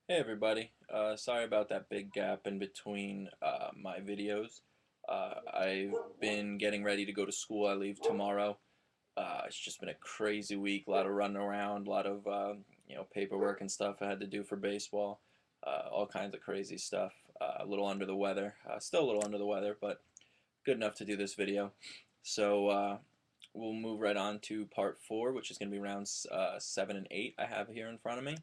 Hey everybody, sorry about that big gap in between my videos. I've been getting ready to go to school. I leave tomorrow. It's just been a crazy week, a lot of running around, a lot of paperwork and stuff I had to do for baseball, all kinds of crazy stuff. A little under the weather, still a little under the weather, but good enough to do this video. So we'll move right on to part 4, which is going to be rounds 7 and 8 I have here in front of me.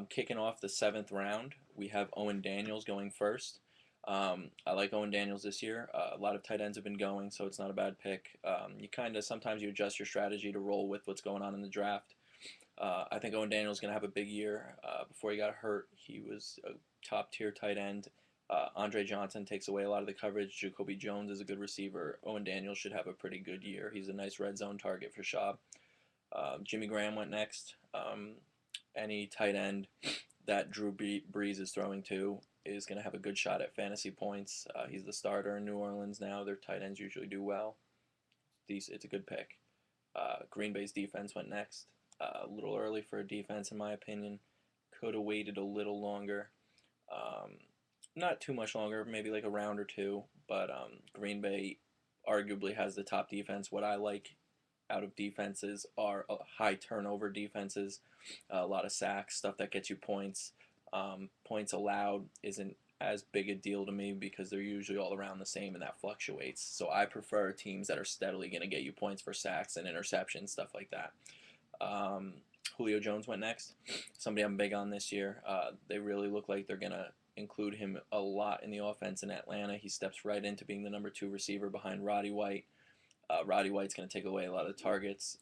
Kicking off the 7th round, we have Owen Daniels going first. I like Owen Daniels this year. A lot of tight ends have been going, so it's not a bad pick. You kind of sometimes you adjust your strategy to roll with what's going on in the draft. I think Owen Daniels is going to have a big year. Before he got hurt, he was a top tier tight end. Andre Johnson takes away a lot of the coverage. Jacoby Jones is a good receiver. Owen Daniels should have a pretty good year. He's a nice red zone target for Schaub. Jimmy Graham went next. Any tight end that Drew Brees is throwing to is going to have a good shot at fantasy points. He's the starter in New Orleans now. Their tight ends usually do well. It's a good pick. Green Bay's defense went next. A little early for a defense, in my opinion. Could have waited a little longer. Um, Not too much longer, maybe like a round or two. But Green Bay arguably has the top defense. What I like out of defenses are high turnover defenses, a lot of sacks, stuff that gets you points. Points allowed isn't as big a deal to me because they're usually all around the same and that fluctuates. So I prefer teams that are steadily going to get you points for sacks and interceptions, stuff like that. Um, Julio Jones went next. Somebody I'm big on this year. They really look like they're going to include him a lot in the offense in Atlanta. He steps right into being the number 2 receiver behind Roddy White. Roddy White's going to take away a lot of the targets,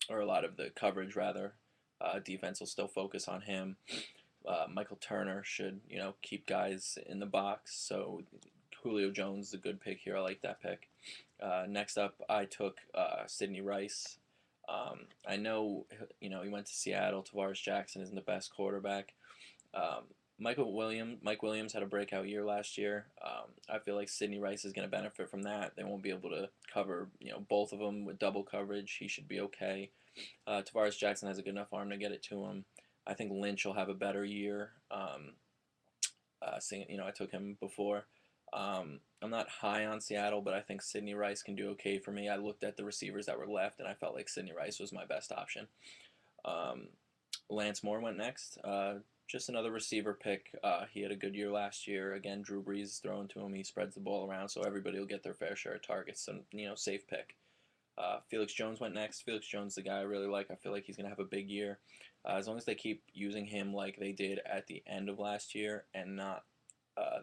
or a lot of the coverage, rather. Defense will still focus on him. Michael Turner should, keep guys in the box. So Julio Jones is a good pick here. I like that pick. Next up, I took Sidney Rice. I know, he went to Seattle. Tavares Jackson isn't the best quarterback. Um, Mike Williams had a breakout year last year. I feel like Sidney Rice is going to benefit from that. They won't be able to cover, both of them with double coverage. He should be okay. Tavares Jackson has a good enough arm to get it to him. I think Lynch will have a better year. Seeing, I took him before. I'm not high on Seattle, but I think Sidney Rice can do okay for me. I looked at the receivers that were left, and I felt like Sidney Rice was my best option. Um, Lance Moore went next. Just another receiver pick. He had a good year last year. Again, Drew Brees is throwing to him. He spreads the ball around, so everybody will get their fair share of targets. And safe pick. Felix Jones went next. Felix Jones, the guy I really like. I feel like he's going to have a big year. As long as they keep using him like they did at the end of last year and not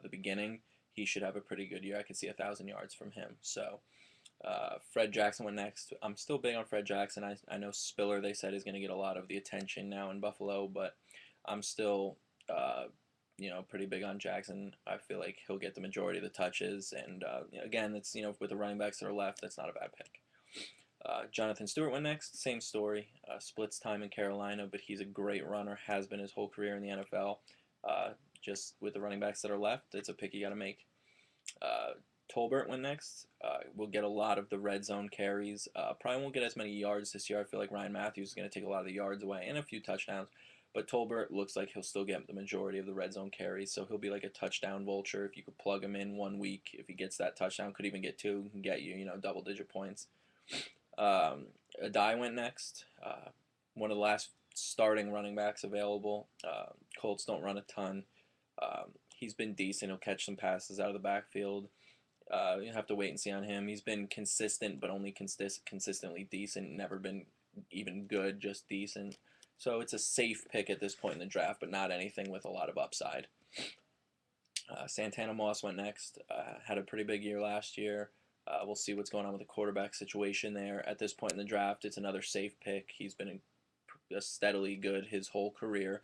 the beginning, he should have a pretty good year. I could see 1,000 yards from him. So Fred Jackson went next. I'm still big on Fred Jackson. I know Spiller, they said, is going to get a lot of the attention now in Buffalo, but I'm still, pretty big on Jackson. I feel like he'll get the majority of the touches. And again, it's with the running backs that are left, that's not a bad pick. Jonathan Stewart went next. Same story. Splits time in Carolina, but he's a great runner. Has been his whole career in the NFL. Just with the running backs that are left, it's a pick you got to make. Uh, Tolbert went next. Will get a lot of the red zone carries. Probably won't get as many yards this year. I feel like Ryan Matthews is going to take a lot of the yards away and a few touchdowns. But Tolbert looks like he'll still get the majority of the red zone carries, so he'll be like a touchdown vulture. If you could plug him in 1 week, if he gets that touchdown, could even get two, can get you, double-digit points. Um, Adai went next. One of the last starting running backs available. Colts don't run a ton. He's been decent. He'll catch some passes out of the backfield. You have to wait and see on him. He's been consistent, but only consistently decent. Never been even good, just decent. So it's a safe pick at this point in the draft, but not anything with a lot of upside. Santana Moss went next. Had a pretty big year last year. We'll see what's going on with the quarterback situation there. At this point in the draft, it's another safe pick. He's been steadily good his whole career.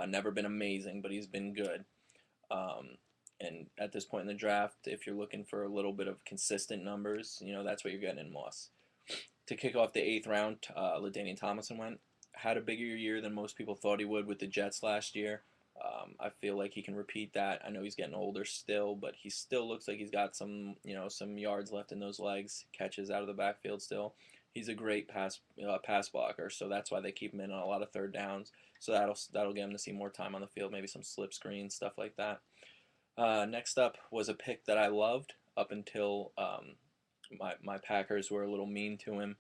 Never been amazing, but he's been good. Um, and at this point in the draft, if you're looking for a little bit of consistent numbers, that's what you're getting in Moss. To kick off the 8th round, LaDainian Tomlinson went. Had a bigger year than most people thought he would with the Jets last year. I feel like he can repeat that. I know he's getting older still, but he still looks like he's got some yards left in those legs. Catches out of the backfield still. He's a great pass blocker, so that's why they keep him in on a lot of third downs. So that'll get him to see more time on the field, maybe some slip screens, stuff like that. Next up was a pick that I loved up until my Packers were a little mean to him.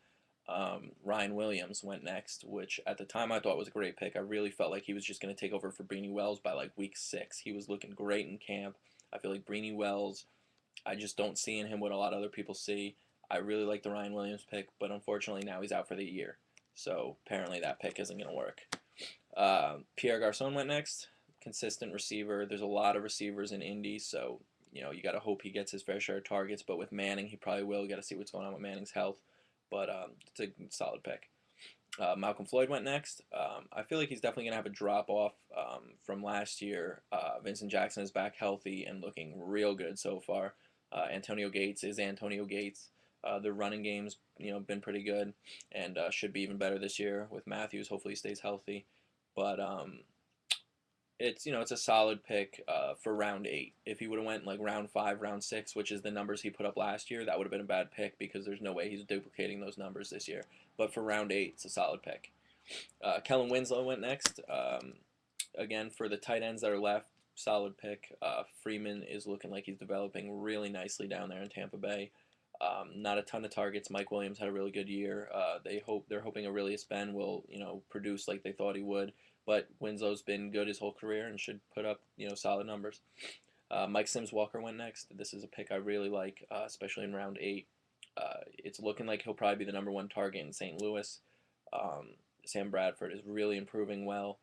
Ryan Williams went next, which at the time I thought was a great pick. I really felt like he was just going to take over for Breeny Wells by like week 6. He was looking great in camp. I feel like Breeny Wells, I just don't see in him what a lot of other people see. I really like the Ryan Williams pick, but unfortunately now he's out for the year. So apparently that pick isn't going to work. Pierre Garçon went next. Consistent receiver. There's a lot of receivers in Indy, so you got to hope he gets his fair share of targets. But with Manning, he probably will. Got to see what's going on with Manning's health. But it's a solid pick. Malcolm Floyd went next. I feel like he's definitely going to have a drop-off from last year. Vincent Jackson is back healthy and looking real good so far. Antonio Gates is Antonio Gates. The running game's been pretty good and should be even better this year with Matthews. Hopefully he stays healthy. But it's a solid pick for round 8. If he would have went like round 5, round 6, which is the numbers he put up last year, that would have been a bad pick because there's no way he's duplicating those numbers this year. But for round 8, it's a solid pick. Kellen Winslow went next. Again, for the tight ends that are left, solid pick. Freeman is looking like he's developing really nicely down there in Tampa Bay. Not a ton of targets. Mike Williams had a really good year. They're hoping Aurelius Ben will produce like they thought he would. But Winslow's been good his whole career and should put up solid numbers. Mike Sims-Walker went next. This is a pick I really like, especially in round 8. It's looking like he'll probably be the #1 target in St. Louis. Sam Bradford is really improving well.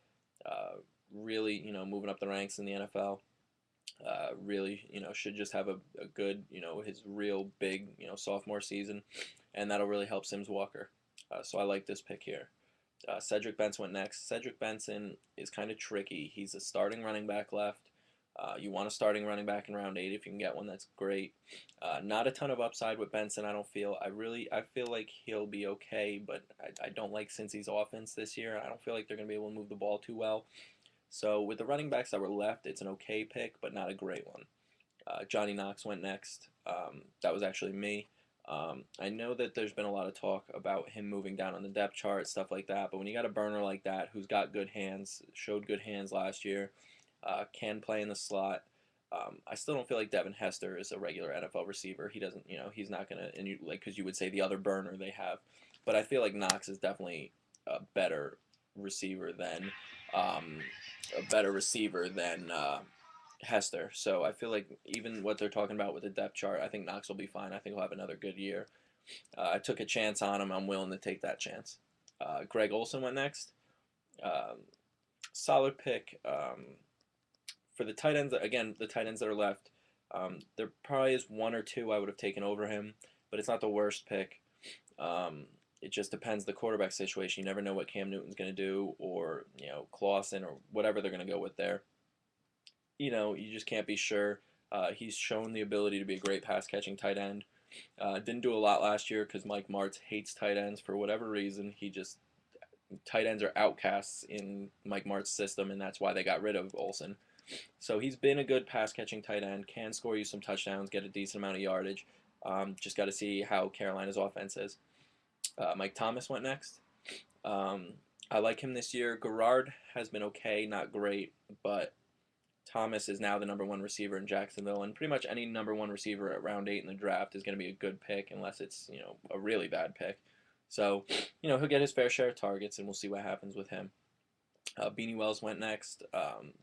Really moving up the ranks in the NFL. Really should just have a good his real big sophomore season, and that'll really help Sims-Walker. So I like this pick here. Cedric Benson went next. Cedric Benson is kind of tricky. He's a starting running back left. You want a starting running back in round 8 if you can get one. That's great. Not a ton of upside with Benson. I don't feel. I feel like he'll be okay, but I don't like Cincy's offense this year. I don't feel like they're going to be able to move the ball too well. So with the running backs that were left, it's an okay pick, but not a great one. Johnny Knox went next. That was actually me. I know that there's been a lot of talk about him moving down on the depth chart, stuff like that, but when you got a burner like that who's got good hands, showed good hands last year, can play in the slot, I still don't feel like Devin Hester is a regular NFL receiver. He doesn't, he's not going to, because you would say the other burner they have, but I feel like Knox is definitely a better receiver than Hester. So I feel like even what they're talking about with the depth chart, I think Knox will be fine. I think he'll have another good year. I took a chance on him. I'm willing to take that chance. Greg Olsen went next. Solid pick. For the tight ends, again, the tight ends that are left, there probably is 1 or 2 I would have taken over him, but it's not the worst pick. It just depends the quarterback situation. You never know what Cam Newton's going to do, or Clausen, or whatever they're going to go with there. You just can't be sure. He's shown the ability to be a great pass-catching tight end. Didn't do a lot last year because Mike Martz hates tight ends for whatever reason. Tight ends are outcasts in Mike Martz's system, and that's why they got rid of Olsen. So he's been a good pass-catching tight end, can score you some touchdowns, get a decent amount of yardage. Just got to see how Carolina's offense is. Mike Thomas went next. I like him this year. Garrard has been okay, not great, but Thomas is now the #1 receiver in Jacksonville, and pretty much any #1 receiver at round 8 in the draft is going to be a good pick, unless it's a really bad pick. So he'll get his fair share of targets, and we'll see what happens with him. Beanie Wells went next.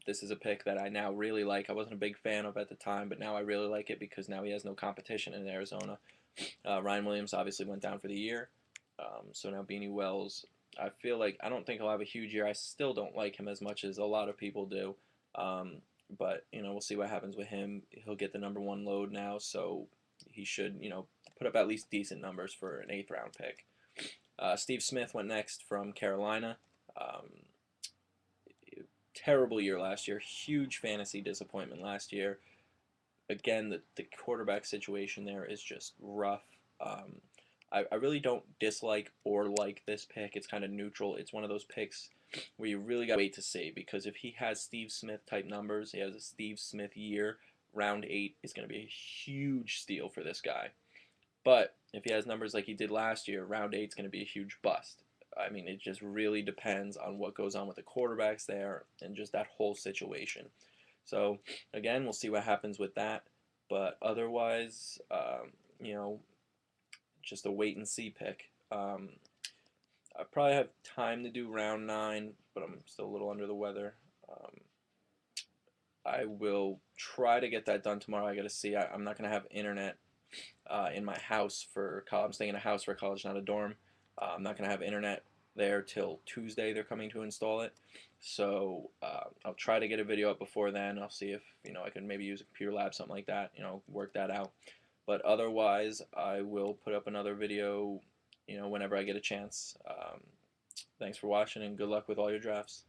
This is a pick that I now really like. I wasn't a big fan of at the time, but now I really like it because now he has no competition in Arizona. Ryan Williams obviously went down for the year, so now Beanie Wells, I feel like I don't think he'll have a huge year. I still don't like him as much as a lot of people do. But we'll see what happens with him. He'll get the #1 load now, so he should put up at least decent numbers for an 8th round pick. Steve Smith went next from Carolina. Terrible year last year. Huge fantasy disappointment last year. Again, the quarterback situation there is just rough. I really don't dislike or like this pick. It's kind of neutral. It's one of those picks where you really got to wait to see, because if he has Steve Smith type numbers, he has a Steve Smith year, round 8 is going to be a huge steal for this guy. But if he has numbers like he did last year, round 8 is going to be a huge bust. I mean, it just really depends on what goes on with the quarterbacks there and just that whole situation. So, again, we'll see what happens with that. But otherwise, you know, just a wait and see pick. I probably have time to do round 9, but I'm still a little under the weather. I will try to get that done tomorrow. I got to see. I'm not going to have internet in my house for college. I'm staying in a house for college, not a dorm. I'm not going to have internet there till Tuesday. They're coming to install it. So I'll try to get a video up before then. I'll see if I can maybe use a computer lab, something like that. Work that out. But otherwise, I will put up another video, whenever I get a chance. Thanks for watching, and good luck with all your drafts.